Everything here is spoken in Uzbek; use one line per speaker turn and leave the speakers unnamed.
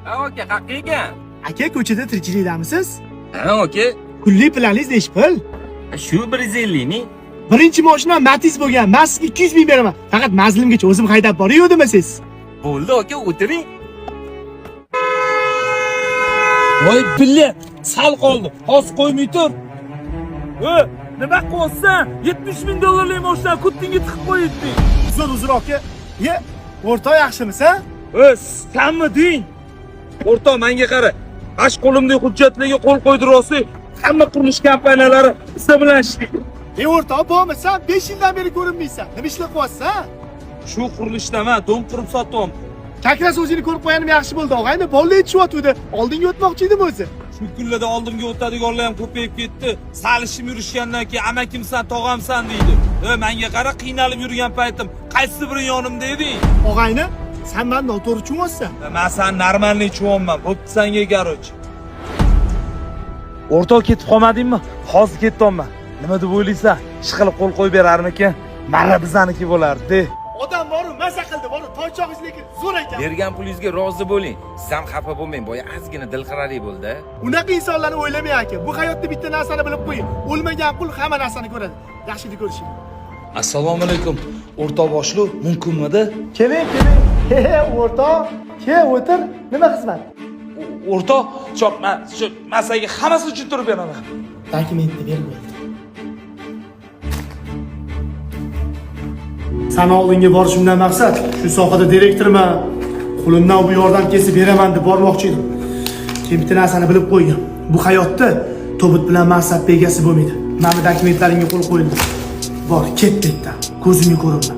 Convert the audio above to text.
Ha, aka, haqqa ekan.
Aka, ko'chada tirikchilikdamisiz?
Ha, aka.
Kunlik planingiz nechi pul?
Shu 150 ming.
Birinchi mashina Matiz bo'lgan. Men sizga 200 ming beraman. Faqat manzilimgacha o'zim haydab boraverdim siz.
Bo'ldi, aka, o'tiring.
Voy bilet, sal qoldi. Hozir qo'ymay tur. Nima qilyapsan? 70 ming dollarlik mashina kuttingga tiqib qo'yibding.
Uzr aka. Ye, o'rtoq yaxshimisan?
Sanmi deng? O'rtoq, menga qara. Ash qo'limdagi hujjatlarga qo'l qo'ydiryapsiz. Hamma qurilish kompaniyalari sizlar bilan ishlaydi.
O'rtoq, bo'lmasa 5 yildan beri ko'rinmaysan. Nima ishlab qilyapsan?
Shu qurilishdami? Dom qurib sotyapman.
Kakras o'zini ko'rib qo'yanim yaxshi bo'ldi, og'ayni. Bolalar yetishyapti. Oldinga o'tmoqchi edim o'zi.
Shu kunlarda oldimga o'tadiganlar ham ko'payib ketdi. Salishib yurishgandan keyin amakimsan, tog'amsan deydi. Menga qara, qiynalib yurgan paytim qaysi biri yonimda eding?
Og'ayni, sen men noto'g'ri tushunaysan.
Men san normalniy tushunman. Bo'pti senga garoch. O'rtoq ketib qolmadingmi? Hozir ketdim. Nima deb o'ylaysan? Ish qilib qo'l qo'yib berarmikin? Marra bizaniki bo'lardi.
Odam boru, maza qildi, boru. Toychog'ingiz lekin zo'r ekan.
Bergan pulingizga rozi bo'ling. Siz ham xafa bo'lmang, boya ozgina dilqiralik bo'ldi.
Unaqa insonlarni o'ylamang aka. Bu hayotda bitta narsani bilib qo'ying. O'lmagan qul hamma narsani ko'radi. Yaxshilik ko'rishing.
Assalomu alaykum. O'rtoq boshliq, mumkinmidi?
Keling. O'rtoq, o'tir. Nima xizmat?
O'rtoq, shu masaga hammasi uchun turib beraman.
Dokumentni bermaydi. Sana oldinga borishimdan maqsad shu sohada direktorman. Qo'limdan bu yordam kelsa beraman deb bormoqchi edim. Keyin bitta narsani bilib qo'ygan. Bu hayotda tobut bilan mansab egasi bo'lmaydi. Mana dokumentlaringga qo'l qo'yildi. Bor, ket bu yerdan. Ko'zingga ko'rinma.